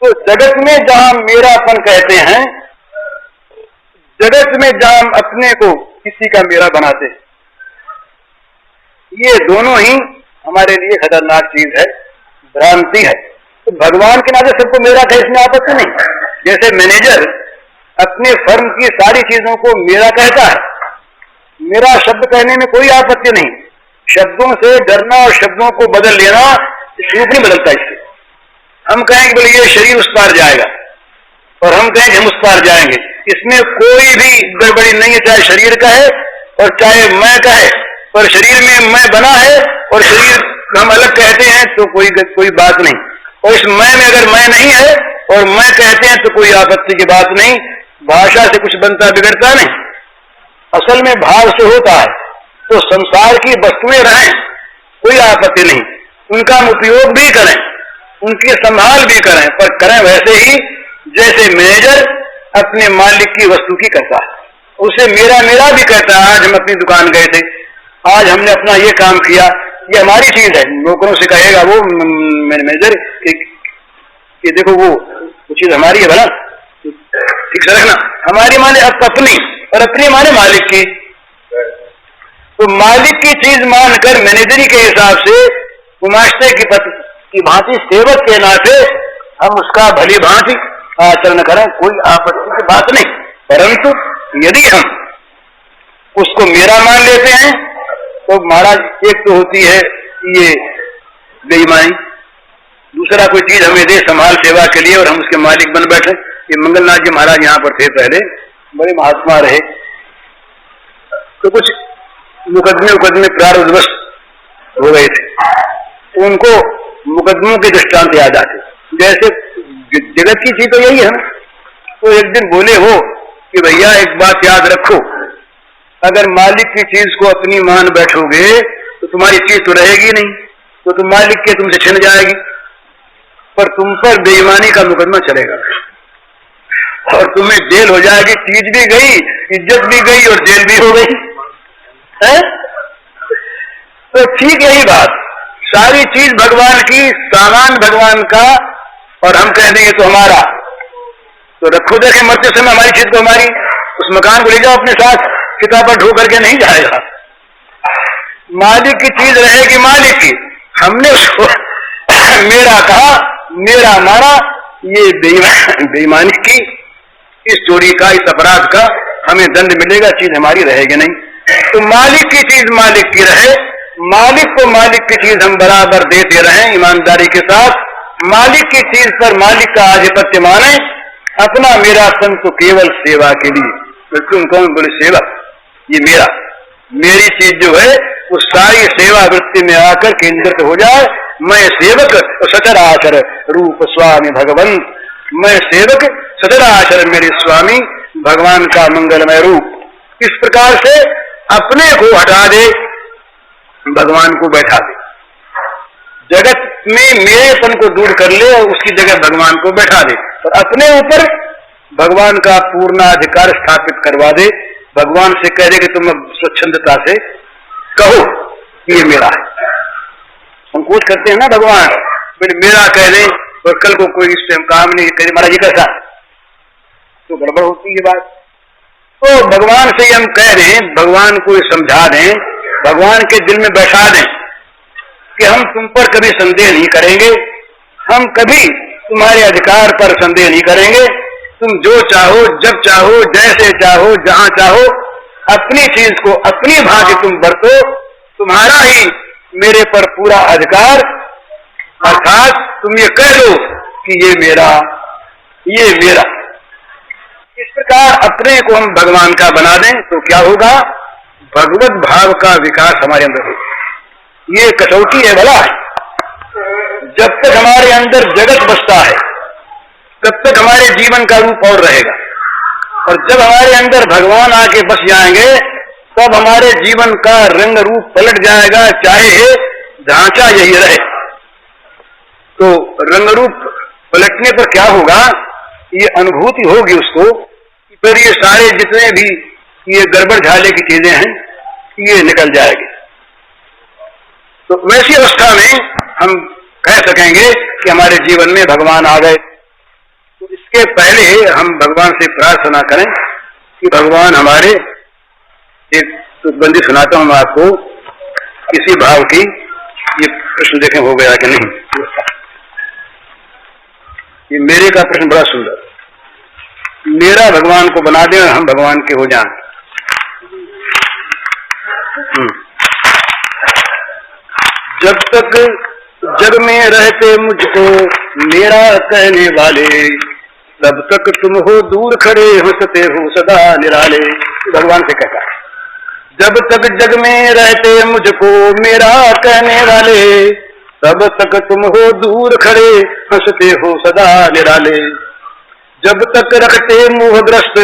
तो जगत में जहां मेरापन कहते हैं, जगत में जहां अपने को किसी का मेरा बनाते हैं, ये दोनों ही हमारे लिए खतरनाक चीज है, भ्रांति है। तो भगवान के नाते सबको मेरा कहे, इसमें आपत्ति नहीं। जैसे मैनेजर अपने फर्म की सारी चीजों को मेरा कहता है, मेरा शब्द कहने में कोई आपत्ति नहीं। शब्दों से डरना और शब्दों को बदल लेना शुरू नहीं बदलता। इससे हम कहेंगे बोले ये शरीर उस पार जाएगा और हम कहेंगे हम उस पार जाएंगे, इसमें कोई भी गड़बड़ी नहीं है, चाहे शरीर का है और चाहे मैं का है। पर शरीर में मैं बना है और शरीर हम अलग कहते हैं तो कोई बात नहीं, और इस मैं में अगर मैं नहीं है और मैं कहते हैं तो कोई आपत्ति की बात नहीं। भाषा से कुछ बनता बिगड़ता नहीं, असल में भाव से होता है। तो संसार की वस्तुएं रहें कोई आपत्ति नहीं, उनका उपयोग भी करें, उनकी संभाल भी करें, पर करें वैसे ही जैसे मैनेजर अपने मालिक की वस्तु की करता है। उसे मेरा मेरा भी कहता है। आज हम अपनी दुकान गए थे, आज हमने अपना ये काम किया, ये हमारी चीज है। नौकरों से कहेगा वो मैनेजर कि देखो वो चीज हमारी है, भला ठीक से रखना। हमारी माने अपनी, और अपनी माने मालिक की। तो मालिक की चीज मानकर मैनेजरी के हिसाब से गुमाश्ते की भांति सेवक के नाते हम उसका भली भांति आचरण करें, कोई आपत्ति की बात नहीं। परंतु यदि हम उसको मेरा मान लेते हैं तो महाराज एक तो होती है ये बेईमानी, दूसरा कोई चीज हमें दे संभाल सेवा के लिए और हम उसके मालिक बन बैठे। ये मंगलनाथ जी महाराज यहाँ पर थे, पहले बड़े महात्मा रहे, तो कुछ मुकदमे प्रारब्धवश हो गए थे, तो उनको मुकदमों के दृष्टांत याद आते। जैसे जगत की चीज तो यही है ना। तो एक दिन बोले हो कि भैया एक बात याद रखो, अगर मालिक की चीज को अपनी मान बैठोगे तो तुम्हारी चीज तो रहेगी नहीं, तो तुम मालिक के तुमसे छिन जाएगी, पर तुम पर बेईमानी का मुकदमा चलेगा और तुम्हें जेल हो जाएगी। चीज भी गई, इज्जत भी गई और जेल भी हो गई है? तो ठीक यही बात, सारी चीज भगवान की, सामान भगवान का, और हम कह देंगे तो हमारा। तो रखो देखे मरते समय हमारी चीज को, हमारी उस मकान को ले जाओ अपने साथ, किताब पर ढो करके नहीं जाएगा। मालिक की चीज रहेगी मालिक की। हमने उसको मेरा कहा, मेरा माना, ये बेईमानी की, इस चोरी का, इस अपराध का हमें दंड मिलेगा, चीज हमारी रहेगी नहीं। तो मालिक की चीज मालिक की रहे, मालिक को मालिक की चीज हम बराबर देते रहें ईमानदारी के साथ। मालिक की चीज पर मालिक का आधिपत्य माने, अपना मेरापन तो केवल सेवा के लिए। तुम कौन बोले सेवा, ये मेरा, मेरी चीज जो है वो सारी सेवा वृत्ति में आकर केंद्रित हो जाए। मैं सेवक सचराचर रूप स्वामी भगवंत, मैं सेवक सचराचर मेरे स्वामी भगवान का मंगलमय रूप। इस प्रकार से अपने को हटा दे, भगवान को बैठा दे, जगत में मेरेपन को दूर कर ले और उसकी जगह भगवान को बैठा दे, और अपने ऊपर भगवान का पूर्णाधिकार स्थापित करवा दे। भगवान से कह दे कि तुम स्वच्छंदता से कहो कि ये मेरा है। संकोच करते हैं ना भगवान, बोले मेरा कह दे और कल को कोई इससे काम नहीं करे, महाराज जी कैसा, तो गड़बड़ होती है बात। तो भगवान से हम कह दें, भगवान को समझा दें, भगवान के दिल में बैठा दें कि हम तुम पर कभी संदेह नहीं करेंगे, हम कभी तुम्हारे अधिकार पर संदेह नहीं करेंगे। तुम जो चाहो, जब चाहो, जैसे चाहो, जहां चाहो, अपनी चीज को अपनी भांति तुम बरतो, तुम्हारा ही मेरे पर पूरा अधिकार। अर्थात तुम ये कह दो कि ये मेरा, ये मेरा। इस प्रकार अपने को हम भगवान का बना दें तो क्या होगा, भगवत भाव का विकास हमारे अंदर होगा। ये कसौटी है भला, जब तक हमारे अंदर जगत बसता है तब तक हमारे जीवन का रूप और रहेगा, और जब हमारे अंदर भगवान आके बस जाएंगे तब हमारे जीवन का रंग रूप पलट जाएगा, चाहे ढांचा यही रहे। तो रंग रूप पलटने पर क्या होगा, ये अनुभूति होगी उसको, फिर ये सारे जितने भी ये गड़बड़ झाले की चीजें हैं ये निकल जाएगी। तो वैसी अवस्था में हम कह सकेंगे कि हमारे जीवन में भगवान आ गए। तो इसके पहले हम भगवान से प्रार्थना करें कि भगवान हमारे, एक तुकबंदी सुनाता हूं मैं आपको इसी भाव की, ये प्रश्न देखें हो गया कि नहीं। ये मेरे का प्रश्न बड़ा सुंदर, मेरा भगवान को बना दें और हम भगवान के हो जाएं। जब तक जग में रहते मुझको मेरा कहने वाले, तब तक तुम हो दूर खड़े हंसते हो सदा निराले। भगवान से कहता है, जब तक जग में रहते मुझको मेरा कहने वाले, तब तक तुम हो दूर खड़े हंसते हो सदा निराले। जब तक रखते मोहग्रस्त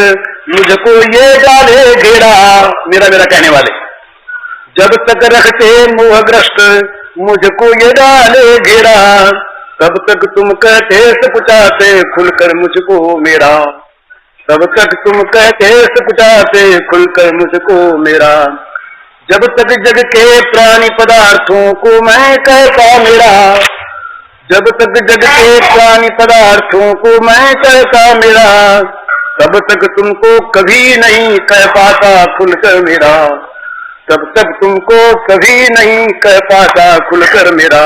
मुझको ये डाले घेरा, मेरा मेरा कहने वाले, जब तक रखते मोहग्रस्त मुझको ये डाले घेरा, तब तक तुम कहते सकुचाते खुलकर मुझको मेरा, तब तक तुम कहते सकुचाते खुलकर मुझको मेरा। जब तक जग के प्राणी पदार्थों को मैं कहता मेरा, जब तक जग के प्राणी पदार्थों को मैं कहता मेरा, तब तक तुमको कभी नहीं कह पाता खुलकर मेरा, तब तक तुमको कभी नहीं कह पाता खुलकर मेरा।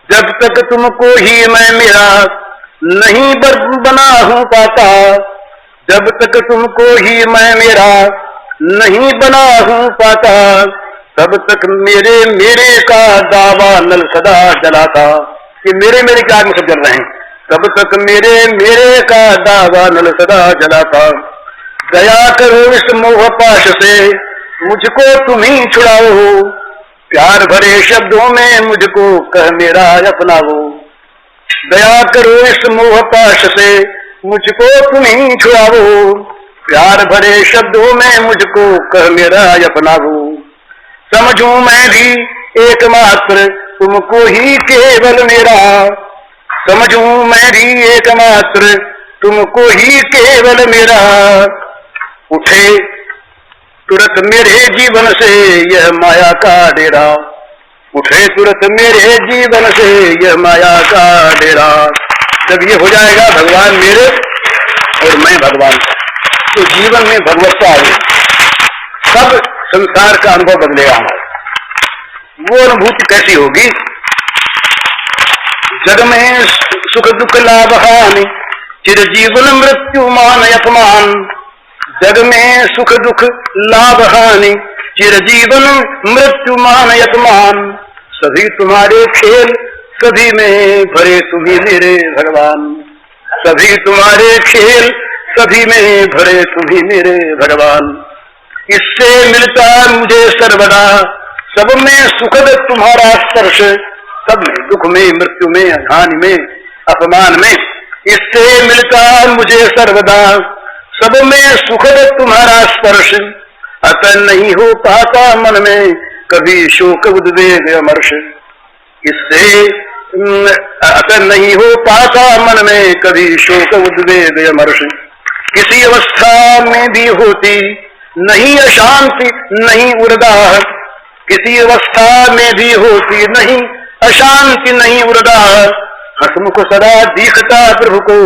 जब तक तुमको ही मैं मेरा नहीं बना हूँ पाता, जब तक तुमको ही मैं मेरा नहीं बना हूँ पाता, तब तक मेरे मेरे का दावा नल सदा जलाता। कि मेरे मेरे क्या आग में सब जल रहे हैं, तब तक मेरे मेरे का दावा नल सदा जलाता। दया करो इस मोह पाश से मुझको तुम ही छुड़ाओ, प्यार भरे शब्दों में मुझको कह मेरा अपनाओ। दया करो इस मोह पाश से मुझको तुम ही छुड़ाओ, प्यार भरे शब्दों में मुझको कह मेरा अपनाओ। समझूं मैं भी एकमात्र तुमको ही केवल मेरा, समझूं मैं भी एकमात्र तुमको ही केवल मेरा। उठे तुरंत मेरे जीवन से यह माया का डेरा, उठे तुरंत मेरे जीवन से यह माया का डेरा। जब ये हो जाएगा भगवान मेरे और मैं भगवान, तो जीवन में भगवत्ता आए, सब संसार का अनुभव बदलेगा। वो अनुभूति कैसी होगी? जग में सुख दुख लाभ हानि चिरजीवन मृत्यु मान अपमान, जग में सुख दुख लाभ हानि चिरजीवन मृत्यु मान अपमान। सभी तुम्हारे खेल सभी में भरे तुम्ही मेरे भगवान, सभी तुम्हारे खेल सभी में भरे तुम्ही मेरे भगवान। इससे मिलता मुझे सर्वदा सब में सुखद तुम्हारा स्पर्श, सब में दुख में मृत्यु में हानि में अपमान में। इससे मिलता मुझे सर्वदा सब में सुखद तुम्हारा स्पर्श, अतः नहीं हो पाता मन में कभी शोक उद्वेग अमर्ष। इससे अतः नहीं हो पाता मन में कभी शोक उद्वेग अमर्ष। किसी अवस्था में भी होती नहीं अशांति नहीं उर्दाह, किसी अवस्था में भी होती नहीं अशांति नहीं उर्दाह। हसमुख सदा दिखता प्रभु को,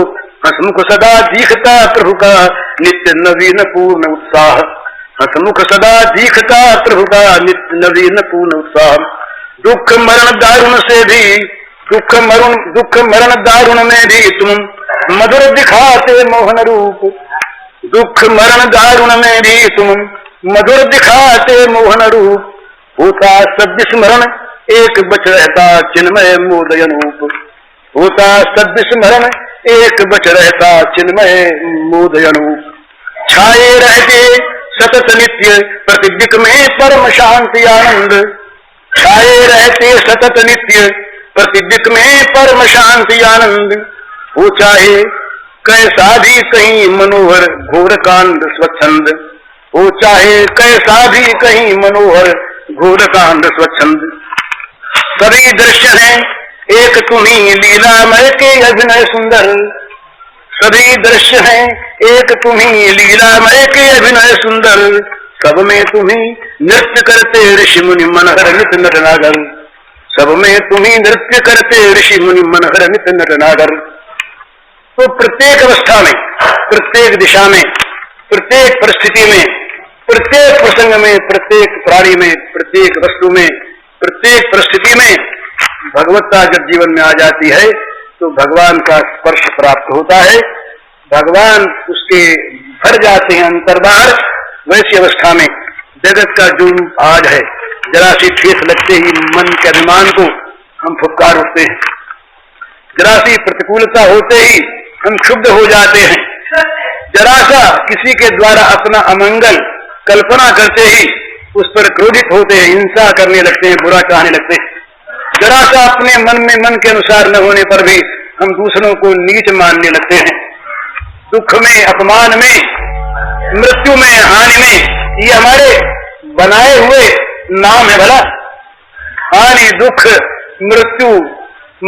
हसमुख सदा दिखता प्रभु का नित्य नवीन पूर्ण उत्साह, हसमुख सदा दिखता प्रभु का नित्य नवीन पूर्ण उत्साह। दुख मरण दारुण से भी, दुख मरण दारुण में भी तुम मधुर दिखाते मोहन रूप, दुख मरण दारुण में भी तुम मधुर दिखाते मोहन रूप। होता सद्य स्मरण एक बच रहता चिन्मय मोदय रूप, होता सद्य स्मरण एक बच रहता चिन्मय मोदय रूप। छाए रहते सतत नित्य प्रतिदिक में परम शांति आनंद, छाए रहते सतत नित्य प्रतिदिक में परम शांति आनंद। हो चाहे कैसा भी कहीं मनोहर घोर कांड स्वच्छंद, हो चाहे कैसा भी कहीं मनोहर घोर कांड स्वच्छंद। सभी दृश्य हैं एक तुम्ही लीलामय के अभिनय सुंदर, सभी दृश्य हैं एक तुम्ही लीलामय के अभिनय सुंदर। सब में तुम्ही नृत्य करते ऋषि मुनि मनहर नित नटनागर, सब में तुम्ही नृत्य करते ऋषि मुनि मनहर नित नटनागर। तो प्रत्येक अवस्था में, प्रत्येक दिशा में, प्रत्येक परिस्थिति में, प्रत्येक प्रसंग में, प्रत्येक प्राणी में, प्रत्येक वस्तु में, प्रत्येक परिस्थिति में भगवत्ता जब जीवन में आ जाती है तो भगवान का स्पर्श प्राप्त होता है, भगवान उसके भर जाते हैं अंतर बाहर। वैसी अवस्था में जगत का जो आज है, जरा सी ठेस लगते ही मन के अभिमान को हम फुफकार उठते हैं, जरा सी प्रतिकूलता होते ही हम क्षुब्ध हो जाते हैं, जरा सा किसी के द्वारा अपना अमंगल कल्पना करते ही उस पर क्रोधित होते हैं, हिंसा करने लगते हैं, बुरा चाहने लगते हैं। जरा सा अपने मन में मन के अनुसार न होने पर भी हम दूसरों को नीच मानने लगते हैं। दुख में, अपमान में, मृत्यु में, हानि में, ये हमारे बनाए हुए नाम है भला। हानि, दुख, मृत्यु,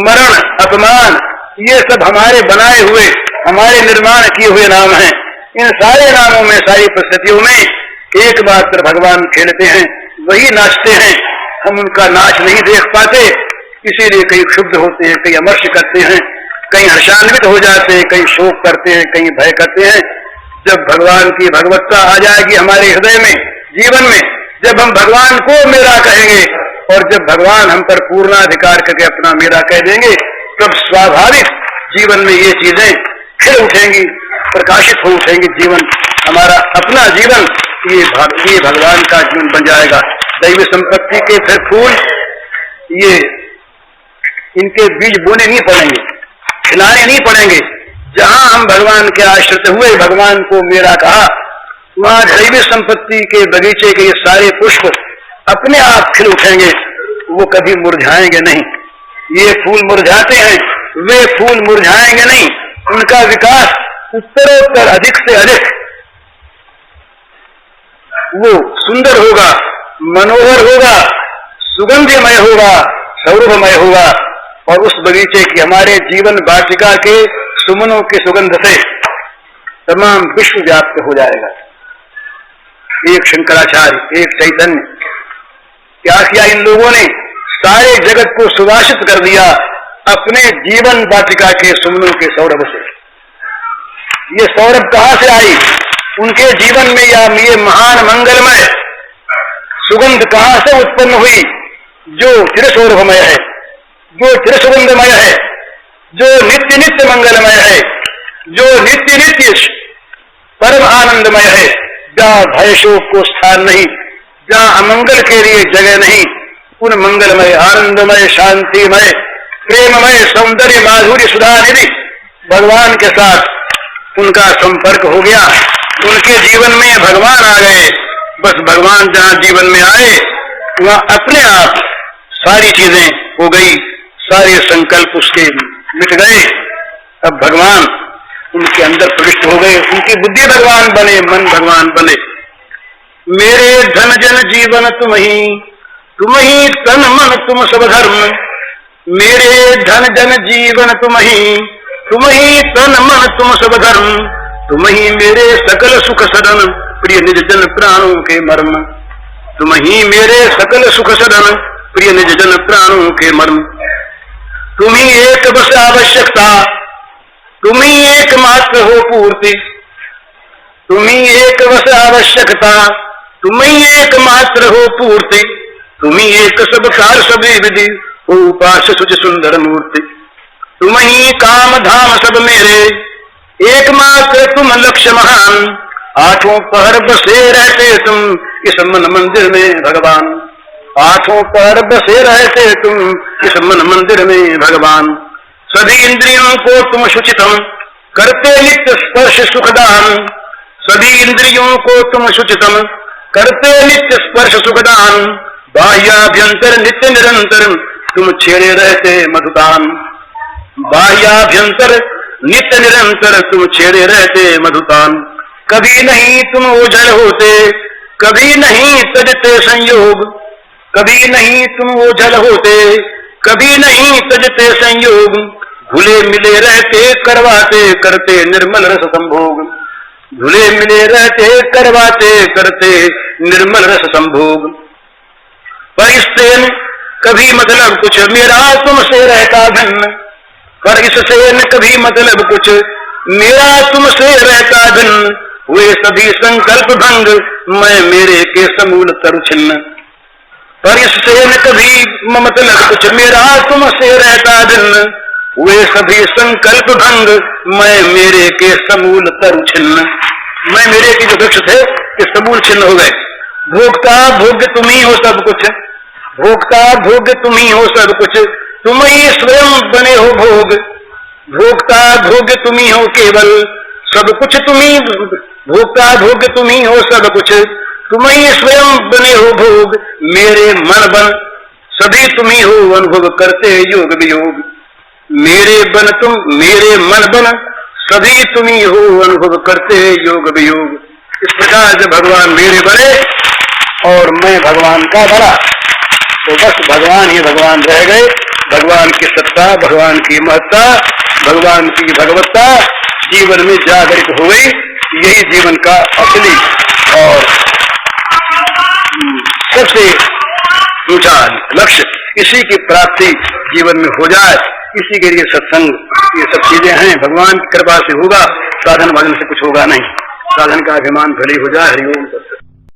मरण, अपमान, ये सब हमारे बनाए हुए, हमारे निर्माण किए हुए नाम हैं। इन सारे नामों में, सारी परिस्थितियों में एकमात्र भगवान खेलते हैं, वही नाचते हैं, हम उनका नाच नहीं देख पाते, इसीलिए कहीं क्षुब्ध होते हैं, कहीं अमर्ष करते हैं, कहीं हर्षान्वित हो जाते हैं, कहीं शोक करते हैं, कहीं भय करते हैं। जब भगवान की भगवत्ता आ जाएगी हमारे हृदय में, जीवन में, जब हम भगवान को मेरा कहेंगे और जब भगवान हम पर पूर्णाधिकार करके अपना मेरा कह देंगे, तब स्वाभाविक जीवन में ये चीजें खिल उठेंगी, प्रकाशित हो उठेंगी। जीवन हमारा अपना जीवन ये भगवान का जीवन बन जाएगा। दैवी संपत्ति के फिर फूल, ये इनके बीज बोने नहीं पड़ेंगे, खिलाने नहीं पड़ेंगे। जहां हम भगवान के आश्रित हुए, भगवान को मेरा कहा, वहां दैवी संपत्ति के बगीचे के ये सारे पुष्प अपने आप खिल उठेंगे, वो कभी मुरझाएंगे नहीं। ये फूल मुरझाते हैं, वे फूल मुरझाएंगे नहीं, उनका विकास उत्तरोत्तर अधिक से अधिक वो सुंदर होगा, मनोहर होगा, सुगंधमय होगा, सौरभमय होगा। और उस बगीचे की हमारे जीवन वाटिका के सुमनों की सुगंध से तमाम विश्व व्याप्त हो जाएगा। एक शंकराचार्य, एक चैतन्य, क्या किया इन लोगों ने? सारे जगत को सुवासित कर दिया अपने जीवन वाटिका के सुमनों के सौरभ से। ये सौरभ कहां से आई? उनके जीवन में या ये महान मंगलमय सुगंध कहां से उत्पन्न हुई? जो चिरसौरभमय है, जो चिरसुगंधमय है, जो नित्य नित्य मंगलमय है, जो नित्य नित्य परम आनंदमय है, जहां भय शोक को स्थान नहीं, जहां अमंगल के लिए जगह नहीं, उन मंगलमय, आनंदमय, शांतिमय, प्रेममय, सौंदर्य, माधुर्य, सुधा निधि भगवान के साथ उनका संपर्क हो गया। उनके जीवन में भगवान आ गए। बस भगवान जहां जीवन में आए, वहां अपने आप सारी चीजें हो गई, सारे संकल्प उसके मिट गए। अब भगवान उनके अंदर प्रविष्ट हो गए, उनकी बुद्धि भगवान बने, मन भगवान बने। मेरे धन जन जीवन तुम ही तन मन तुम सब धर्म। मेरे धन जन जीवन तुम ही तन मन तुम सब धर्म। तुम ही मेरे सकल सुख सदन, प्रिय निज जन प्राणों के मर्म। तुम ही मेरे सकल सुख सदन, प्रिय निज जन प्राणों के मर्म। तुम ही एक बस आवश्यकता, तुम ही एकमात्र हो पूर्ति। तुम ही एक बस आवश्यकता, तुम ही एकमात्र हो पूर्ति। तुम ही एक सब कार सभी विधि, हो उपास सुच सुंदर मूर्ति। तुम ही काम धाम सब मेरे, एकमात्र तुम लक्ष्य महान। आठों पहर बसे रहते तुम इस मन मंदिर में भगवान। आठों पहर बसे रहते तुम इस मन मंदिर में भगवान। सभी इंद्रियों को तुम शुचितम, करते नित्य स्पर्श सुखदान। सभी इंद्रियों को तुम शुचितम, करते नित्य स्पर्श सुखदान। बाह्याभ्यंतर नित्य निरंतर तुम छेड़े रहते मधुदान। बाह्याभ्यंतर नित्य निरंतर तुम छेड़े रहते मधुदान। कभी नहीं तुम ओझल होते, कभी नहीं तजते संयोग। कभी नहीं तुम ओझल होते, कभी नहीं तजते संयोग। घुले मिले रहते करवाते करते निर्मल रस संभोग। घुले मिले रहते करवाते करते निर्मल रस संभोग। पर इससे कभी मतलब कुछ मेरा तुमसे रहता भिन्न। पर इससे न कभी मतलब कुछ मेरा तुमसे रहता भिन्न। वे सभी संकल्प भंग, मैं मेरे के समूल तरु छिन्न। पर इससे न कभी मतलब कुछ मेरा तुमसे रहता भिन्न। वे सभी संकल्प भंग, मैं मेरे के समूल तरु छिन्न। मैं मेरे के जो वृक्ष थे कि समूल छिन्न हो गए। भोक्ता भोग्य तुम ही हो सब कुछ, भोक्ता भोग्य तुम ही हो सब कुछ। तुम ही स्वयं बने हो भोग, भोक्ता भोग्य तुम ही हो केवल सब कुछ। तुम ही भोक्ता भोग्य तुम ही हो सब कुछ। तुम ही स्वयं बने हो भोग, मेरे मन बन सभी तुम ही हो अनुभव करते योग वियोग। मेरे मन बन सभी तुम ही हो अनुभव करते योग वियोग। इस प्रकार जब भगवान मेरे बने और मैं भगवान का बना, तो बस भगवान ही भगवान रह गए। भगवान की सत्ता, भगवान की महत्ता, भगवान की भगवत्ता जीवन में जागृत हो गई। यही जीवन का असली और सबसे ऊंचा लक्ष्य, इसी की प्राप्ति जीवन में हो जाए, इसी के लिए सत्संग, ये सब चीजें हैं। भगवान की कृपा से होगा, साधन भजन से कुछ होगा नहीं। साधन का अभिमान भले हो जाए। हरिओम।